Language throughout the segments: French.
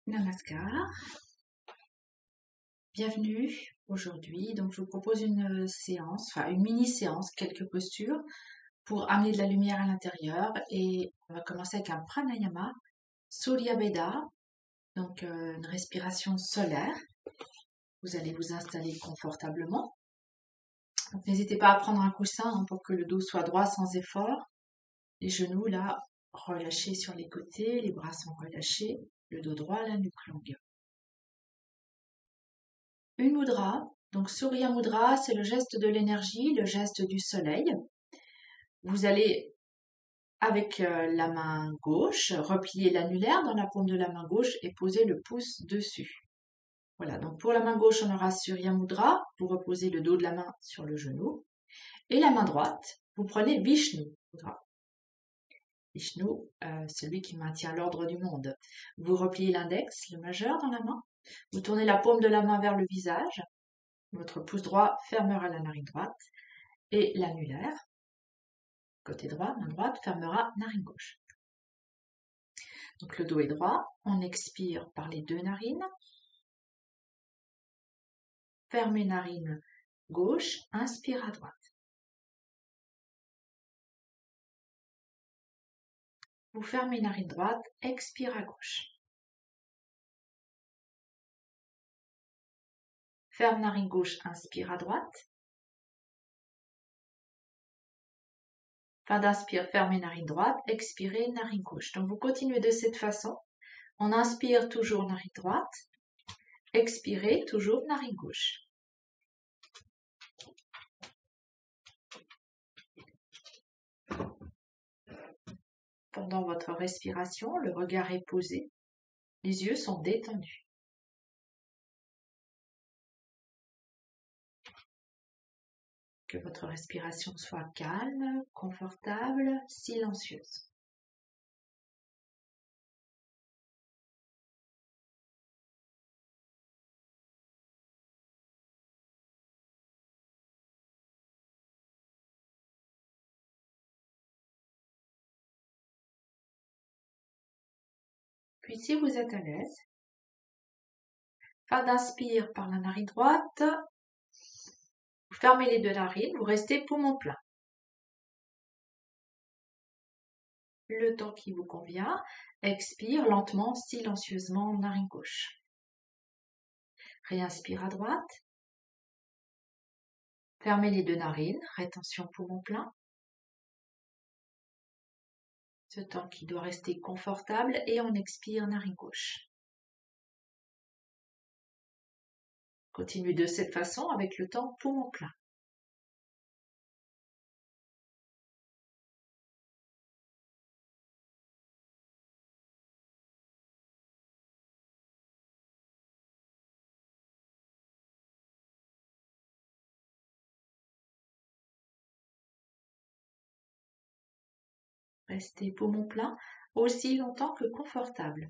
Namaskar, bienvenue aujourd'hui. Donc, je vous propose une séance, enfin une mini-séance, quelques postures pour amener de la lumière à l'intérieur. Et on va commencer avec un pranayama, Surya Veda, donc une respiration solaire. Vous allez vous installer confortablement. Donc, n'hésitez pas à prendre un coussin pour que le dos soit droit sans effort. Les genoux là relâchés sur les côtés, les bras sont relâchés, le dos droit, la nuque longue. Une mudra, donc Surya Mudra, c'est le geste de l'énergie, le geste du soleil. Vous allez, avec la main gauche, replier l'annulaire dans la paume de la main gauche et poser le pouce dessus. Voilà, donc pour la main gauche, on aura Surya Mudra, vous reposez le dos de la main sur le genou. Et la main droite, vous prenez Vishnu Mudra. Vishnu, celui qui maintient l'ordre du monde. Vous repliez l'index, le majeur dans la main. Vous tournez la paume de la main vers le visage. Votre pouce droit fermera la narine droite et l'annulaire, côté droit, main droite, fermera narine gauche. Donc le dos est droit, on expire par les deux narines. Fermez narine gauche, inspire à droite. Vous fermez narine droite, expire à gauche. Ferme narine gauche, inspire à droite. Fin d'inspire, fermez narine droite, expirez narine gauche. Donc vous continuez de cette façon. On inspire toujours narine droite, expirez toujours narine gauche. Pendant votre respiration, le regard est posé, les yeux sont détendus. Que votre respiration soit calme, confortable, silencieuse. Puis si vous êtes à l'aise, fin d'inspire par la narine droite, vous fermez les deux narines, vous restez poumon plein. Le temps qui vous convient, expire lentement, silencieusement, narine gauche. Réinspire à droite. Fermez les deux narines, rétention poumon plein. Ce temps qui doit rester confortable et on expire narine gauche. Continuez de cette façon avec le temps poumon plein. Restez poumon plein aussi longtemps que confortable.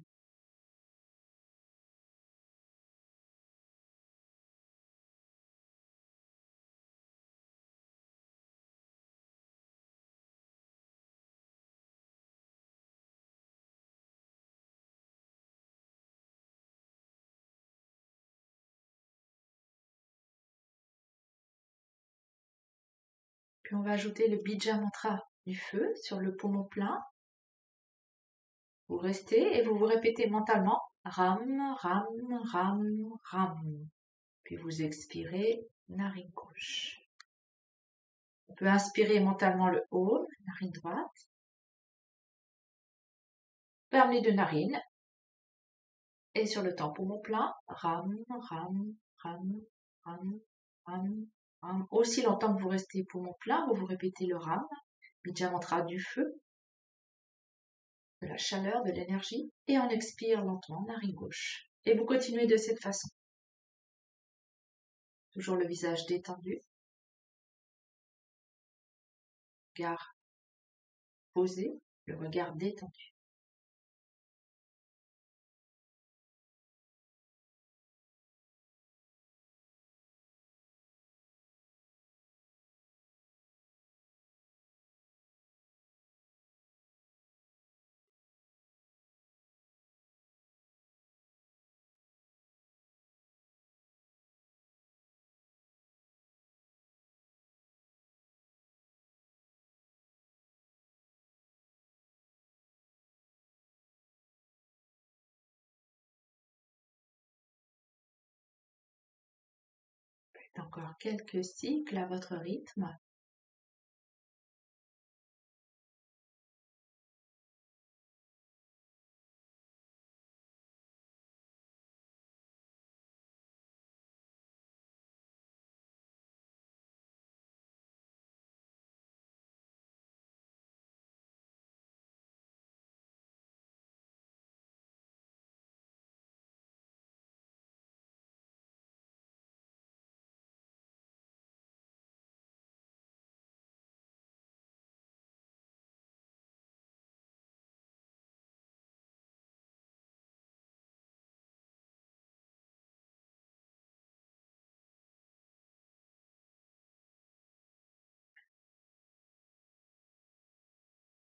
Puis on va ajouter le Bija Mantra du feu sur le poumon plein. Vous restez et vous vous répétez mentalement Ram, Ram, Ram, Ram. Puis vous expirez, narine gauche. On peut inspirer mentalement le Om, narine droite. Ferme les deux narines. Et sur le temps poumon plein, Ram, Ram, Ram, Ram, Ram, Ram. Aussi longtemps que vous restez poumon plein, vous répétez le Ram, Bija Mantra du feu, de la chaleur, de l'énergie, et on expire lentement, narine gauche. Et vous continuez de cette façon. Toujours le visage détendu. Regard posé, le regard détendu. Encore quelques cycles à votre rythme.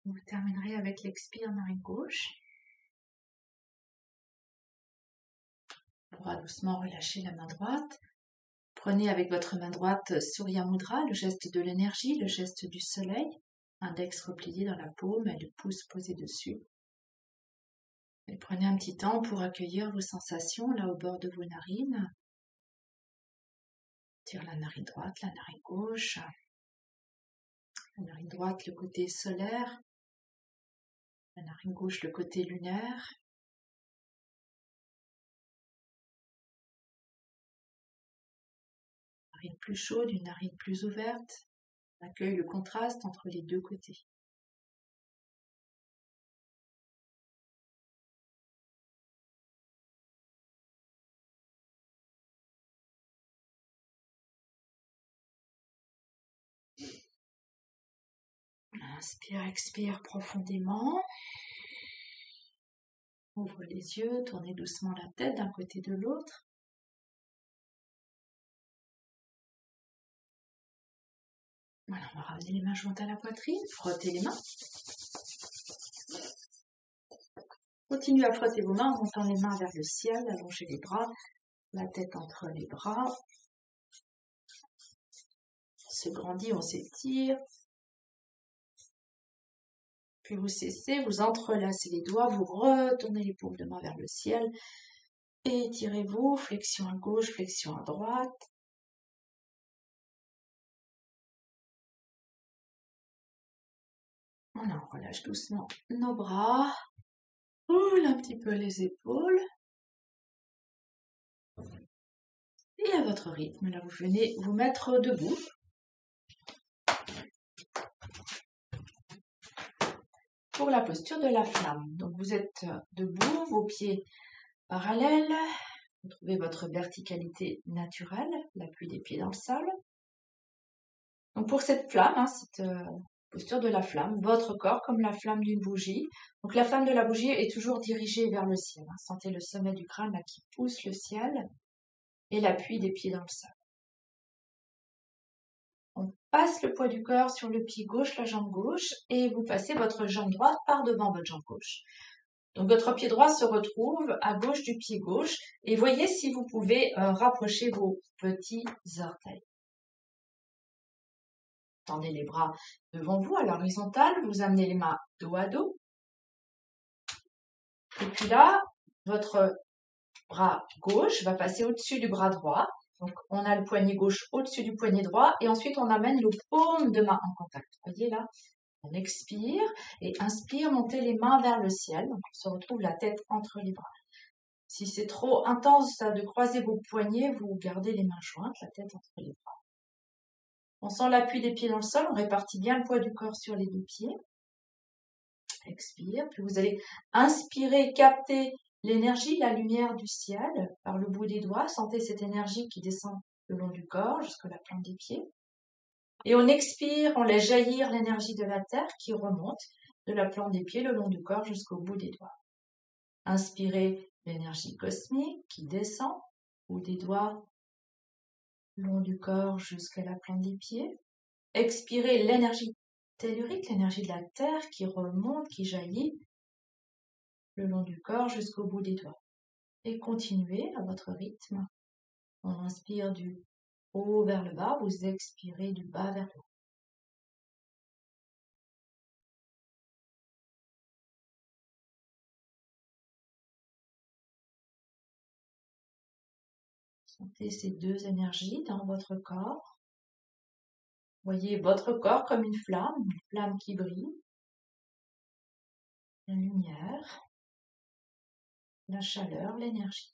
Vous terminerez avec l'expire narine gauche. On pourra doucement relâcher la main droite. Prenez avec votre main droite Surya Mudra, le geste de l'énergie, le geste du soleil. Index replié dans la paume et le pouce posé dessus. Et prenez un petit temps pour accueillir vos sensations là au bord de vos narines. Tire la narine droite, la narine gauche. La narine droite, le côté solaire. La narine gauche, le côté lunaire. Une narine plus chaude, une narine plus ouverte. On accueille le contraste entre les deux côtés. Inspire, expire profondément. Ouvre les yeux, tournez doucement la tête d'un côté de l'autre. Voilà, on va ramener les mains jointes à la poitrine, frottez les mains. Continuez à frotter vos mains en montant les mains vers le ciel, allongez les bras, la tête entre les bras. On se grandit, on s'étire. Puis vous cessez, vous entrelacez les doigts, vous retournez les paumes de main vers le ciel. Étirez-vous, flexion à gauche, flexion à droite. Voilà, on relâche doucement nos bras. Roule un petit peu les épaules. Et à votre rythme, là, vous venez vous mettre debout. Pour la posture de la flamme. Donc, vous êtes debout, vos pieds parallèles. Vous trouvez votre verticalité naturelle, l'appui des pieds dans le sol. Donc, pour cette flamme, cette posture de la flamme, votre corps comme la flamme d'une bougie. Donc, la flamme de la bougie est toujours dirigée vers le ciel. Sentez le sommet du crâne là, qui pousse le ciel et l'appui des pieds dans le sol. On passe le poids du corps sur le pied gauche, la jambe gauche, et vous passez votre jambe droite par devant votre jambe gauche. Donc votre pied droit se retrouve à gauche du pied gauche, et voyez si vous pouvez rapprocher vos petits orteils. Tendez les bras devant vous à l'horizontale, vous amenez les mains dos à dos. Et puis là, votre bras gauche va passer au-dessus du bras droit. Donc, on a le poignet gauche au-dessus du poignet droit et ensuite on amène nos paumes de main en contact. Voyez là, on expire et inspire, montez les mains vers le ciel. Donc, on se retrouve la tête entre les bras. Si c'est trop intense de croiser vos poignets, vous gardez les mains jointes, la tête entre les bras. On sent l'appui des pieds dans le sol, on répartit bien le poids du corps sur les deux pieds. Expire, puis vous allez inspirer, capter l'énergie, la lumière du ciel par le bout des doigts. Sentez cette énergie qui descend le long du corps jusqu'à la plante des pieds. Et on expire, on laisse jaillir l'énergie de la terre qui remonte de la plante des pieds le long du corps jusqu'au bout des doigts. Inspirez l'énergie cosmique qui descend au bout des doigts, le long du corps jusqu'à la plante des pieds. Expirez l'énergie tellurique, l'énergie de la terre qui remonte, qui jaillit le long du corps jusqu'au bout des doigts. Et continuez à votre rythme. On inspire du haut vers le bas, vous expirez du bas vers le haut. Sentez ces deux énergies dans votre corps. Voyez votre corps comme une flamme qui brille. La lumière, la chaleur, l'énergie.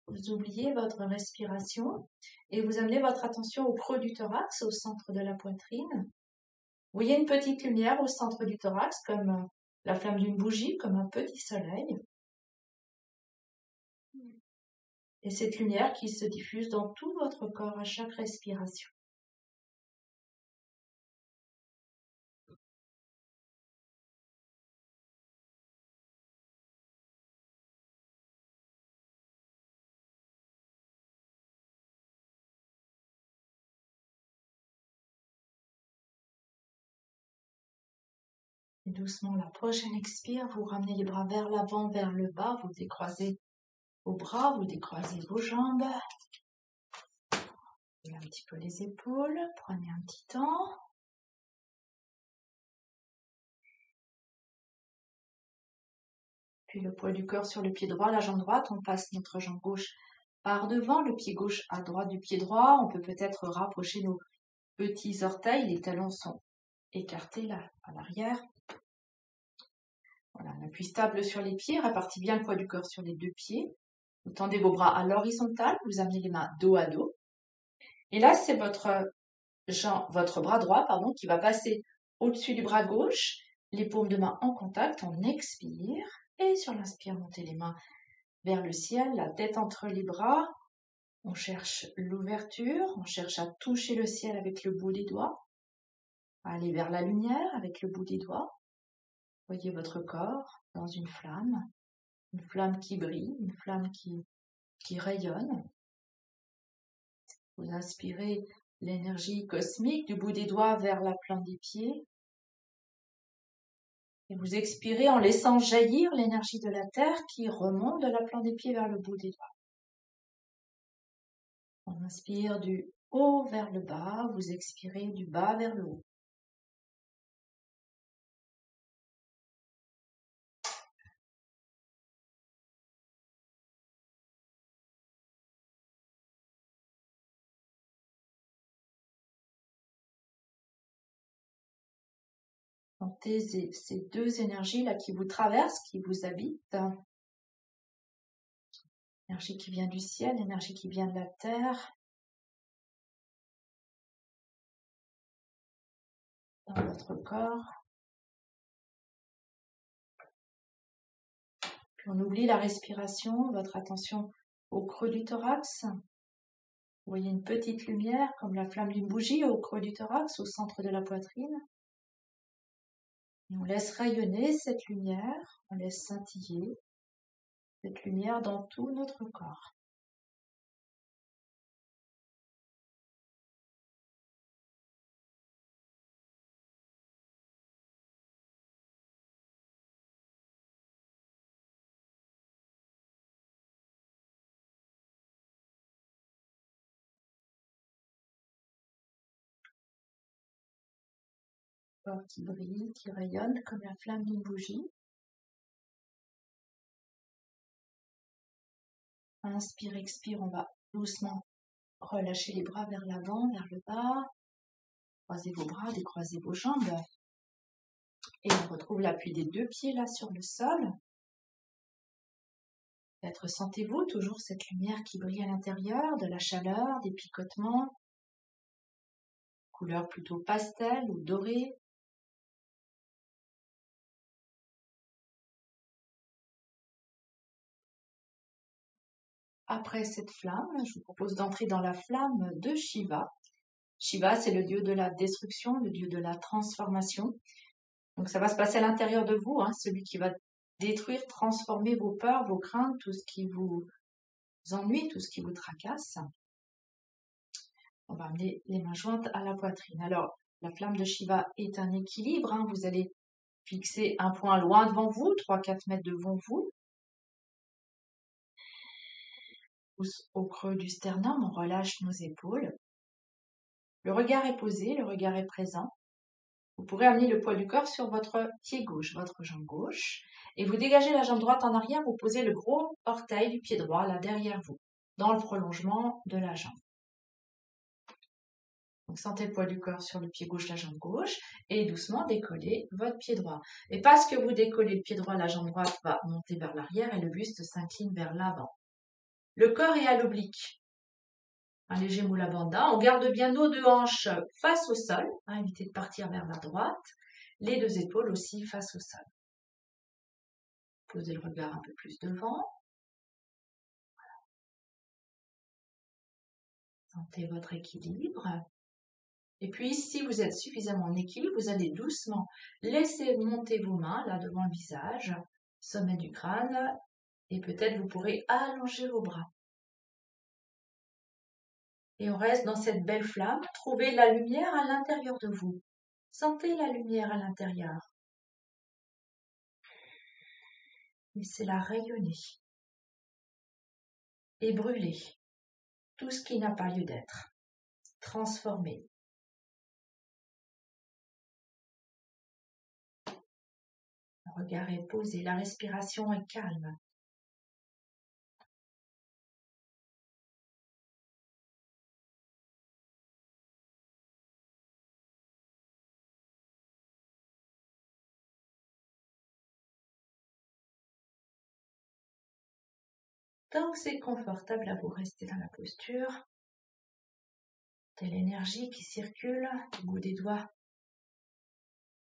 Vous oubliez votre respiration et vous amenez votre attention au creux du thorax, au centre de la poitrine. Vous voyez une petite lumière au centre du thorax, comme la flamme d'une bougie, comme un petit soleil. Et cette lumière qui se diffuse dans tout votre corps à chaque respiration. Et doucement, la prochaine expire, vous ramenez les bras vers l'avant, vers le bas, vous décroisez vos bras, vous décroisez vos jambes. Et un petit peu les épaules, prenez un petit temps. Puis le poids du corps sur le pied droit, la jambe droite, on passe notre jambe gauche par devant, le pied gauche à droite du pied droit. On peut peut-être rapprocher nos petits orteils, les talons sont écartés là à l'arrière. Voilà, un appui stable sur les pieds, répartis bien le poids du corps sur les deux pieds. Vous tendez vos bras à l'horizontale, vous amenez les mains dos à dos. Et là, c'est votre bras droit, qui va passer au-dessus du bras gauche, les paumes de main en contact, on expire. Et sur l'inspire, montez les mains vers le ciel, la tête entre les bras. On cherche l'ouverture, on cherche à toucher le ciel avec le bout des doigts, à aller vers la lumière avec le bout des doigts. Voyez votre corps dans une flamme qui brille, une flamme qui rayonne. Vous inspirez l'énergie cosmique du bout des doigts vers la plante des pieds. Et vous expirez en laissant jaillir l'énergie de la terre qui remonte de la plante des pieds vers le bout des doigts. On inspire du haut vers le bas, vous expirez du bas vers le haut. Sentez ces deux énergies-là qui vous traversent, qui vous habitent. L'énergie qui vient du ciel, l'énergie qui vient de la terre. Dans votre corps. Puis on oublie la respiration, votre attention au creux du thorax. Vous voyez une petite lumière comme la flamme d'une bougie au creux du thorax, au centre de la poitrine. Et on laisse rayonner cette lumière, on laisse scintiller cette lumière dans tout notre corps. Corps qui brille, qui rayonne comme la flamme d'une bougie. Inspire, expire, on va doucement relâcher les bras vers l'avant, vers le bas. Croisez vos bras, décroisez vos jambes. Et on retrouve l'appui des deux pieds là sur le sol. Peut-être sentez-vous toujours cette lumière qui brille à l'intérieur, de la chaleur, des picotements, couleur plutôt pastel ou dorée. Après cette flamme, je vous propose d'entrer dans la flamme de Shiva. Shiva, c'est le dieu de la destruction, le dieu de la transformation. Donc ça va se passer à l'intérieur de vous, celui qui va détruire, transformer vos peurs, vos craintes, tout ce qui vous ennuie, tout ce qui vous tracasse. On va amener les mains jointes à la poitrine. Alors, la flamme de Shiva est un équilibre. Vous allez fixer un point loin devant vous, 3-4 mètres devant vous. pouce au creux du sternum, on relâche nos épaules. Le regard est posé, le regard est présent. Vous pourrez amener le poids du corps sur votre pied gauche, votre jambe gauche, et vous dégagez la jambe droite en arrière, vous posez le gros orteil du pied droit là derrière vous, dans le prolongement de la jambe. Donc sentez le poids du corps sur le pied gauche, la jambe gauche, et doucement décollez votre pied droit. Et parce que vous décollez le pied droit, la jambe droite va monter vers l'arrière et le buste s'incline vers l'avant. Le corps est à l'oblique. Un léger moula bandha. On garde bien nos deux hanches face au sol, évitez de partir vers la droite. Les deux épaules aussi face au sol. Posez le regard un peu plus devant. Sentez votre équilibre. Et puis, si vous êtes suffisamment en équilibre, vous allez doucement laisser monter vos mains là devant le visage, sommet du crâne, et peut-être vous pourrez allonger vos bras. Et on reste dans cette belle flamme. Trouvez la lumière à l'intérieur de vous. Sentez la lumière à l'intérieur. Laissez-la rayonner et brûler tout ce qui n'a pas lieu d'être. Transformer. Le regard est posé, la respiration est calme. Tant que c'est confortable à vous rester dans la posture, c'est l'énergie qui circule du bout des doigts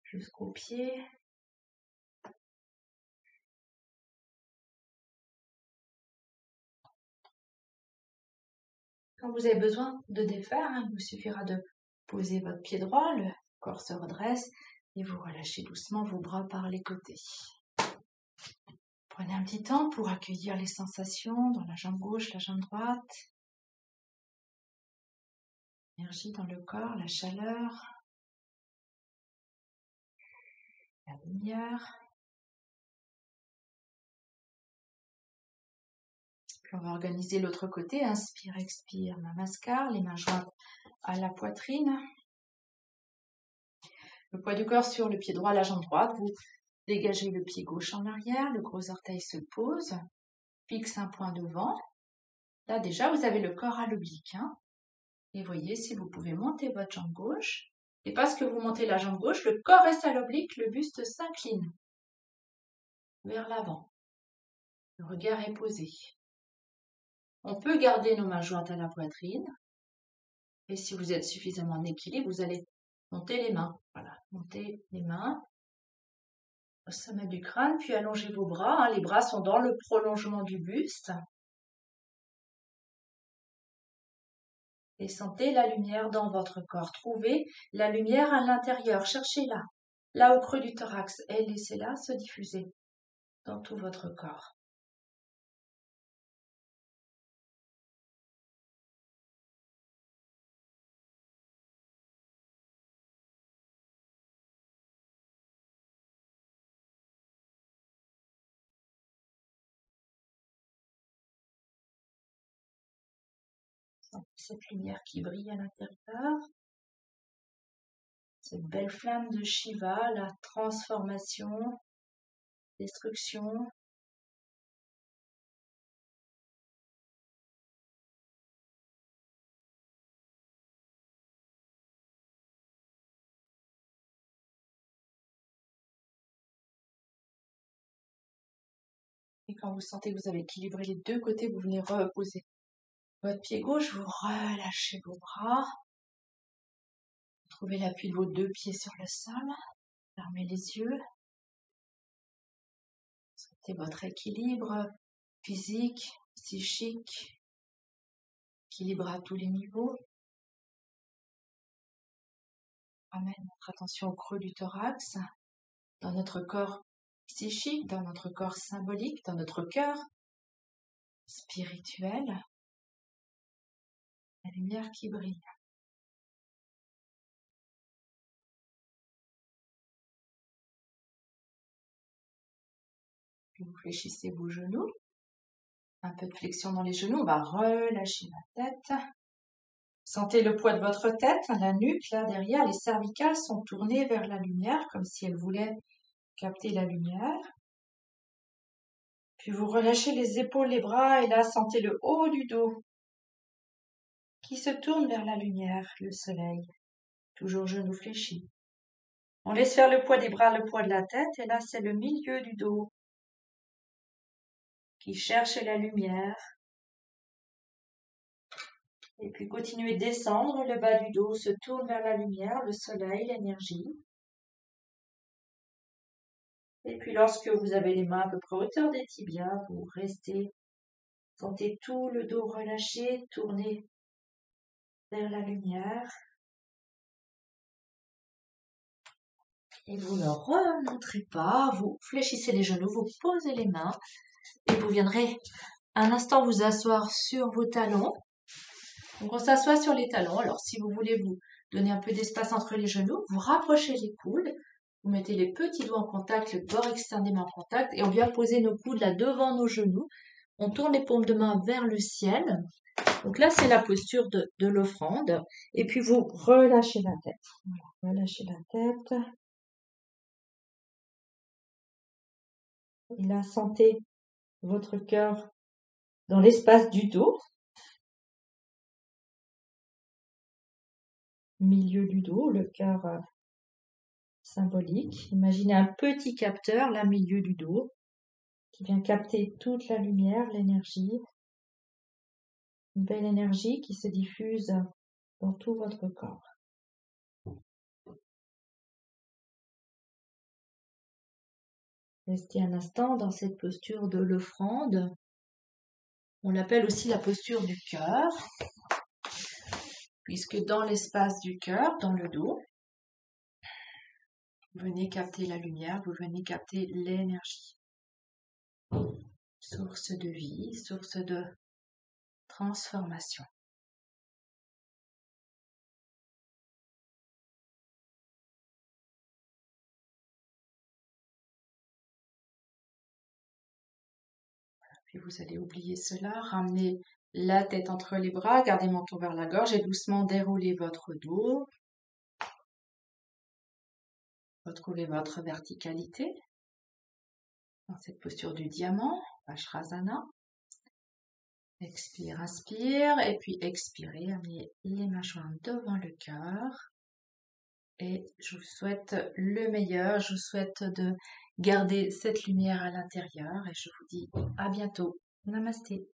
jusqu'aux pieds. Quand vous avez besoin de défaire, il vous suffira de poser votre pied droit, le corps se redresse et vous relâchez doucement vos bras par les côtés. Prenez un petit temps pour accueillir les sensations dans la jambe gauche, la jambe droite. L'énergie dans le corps, la chaleur, la lumière. Puis on va organiser l'autre côté. Inspire, expire, Namaskar, les mains jointes à la poitrine. Le poids du corps sur le pied droit, la jambe droite. Vous dégagez le pied gauche en arrière, le gros orteil se pose, fixe un point devant. Là déjà, vous avez le corps à l'oblique. Et voyez si vous pouvez monter votre jambe gauche. Et parce que vous montez la jambe gauche, le corps reste à l'oblique, le buste s'incline vers l'avant. Le regard est posé. On peut garder nos mains jointes à la poitrine. Et si vous êtes suffisamment en équilibre, vous allez monter les mains. Voilà, montez les mains au sommet du crâne, puis allongez vos bras. Les bras sont dans le prolongement du buste. Et sentez la lumière dans votre corps. Trouvez la lumière à l'intérieur. Cherchez-la, là au creux du thorax, et laissez-la se diffuser dans tout votre corps. Sentez cette lumière qui brille à l'intérieur. Cette belle flamme de Shiva, la transformation, destruction. Et quand vous sentez que vous avez équilibré les deux côtés, vous venez reposer votre pied gauche, vous relâchez vos bras. Trouvez l'appui de vos deux pieds sur le sol. Fermez les yeux. Sentez votre équilibre physique, psychique, équilibre à tous les niveaux. Ramène notre attention au creux du thorax, dans notre corps psychique, dans notre corps symbolique, dans notre cœur spirituel. La lumière qui brille. Puis vous fléchissez vos genoux. Un peu de flexion dans les genoux. On va relâcher la tête. Sentez le poids de votre tête, la nuque, là derrière. Les cervicales sont tournées vers la lumière, comme si elles voulaient capter la lumière. Puis vous relâchez les épaules, les bras, et là, sentez le haut du dos qui se tourne vers la lumière, le soleil. Toujours genoux fléchis. On laisse faire le poids des bras, le poids de la tête, et là, c'est le milieu du dos qui cherche la lumière. Et puis continuez de descendre, le bas du dos se tourne vers la lumière, le soleil, l'énergie. Et puis lorsque vous avez les mains à peu près à hauteur des tibias, vous restez, sentez tout le dos relâché, tourner vers la lumière. Et vous ne remontrez pas, vous fléchissez les genoux, vous posez les mains et vous viendrez un instant vous asseoir sur vos talons. Donc on s'assoit sur les talons. Alors si vous voulez vous donner un peu d'espace entre les genoux, vous rapprochez les coudes, vous mettez les petits doigts en contact, le bord externe des mains en contact et on vient poser nos coudes là devant nos genoux. On tourne les paumes de main vers le ciel. Donc là c'est la posture de l'offrande. Et puis vous relâchez la tête. Voilà, relâchez la tête. Et là sentez votre cœur dans l'espace du dos. Milieu du dos, le cœur symbolique. Imaginez un petit capteur, là, milieu du dos, qui vient capter toute la lumière, l'énergie. Une belle énergie qui se diffuse dans tout votre corps. Restez un instant dans cette posture de l'offrande. On l'appelle aussi la posture du cœur, puisque dans l'espace du cœur, dans le dos, vous venez capter la lumière, vous venez capter l'énergie. Source de vie, source de transformation. Puis vous allez oublier cela, ramener la tête entre les bras, gardez le menton vers la gorge et doucement déroulez votre dos. Retrouvez votre verticalité dans cette posture du diamant, Vajrasana. Expire, inspire, et puis expirez, amenez les mains jointes devant le cœur. Et je vous souhaite le meilleur, je vous souhaite de garder cette lumière à l'intérieur et je vous dis à bientôt. Namasté.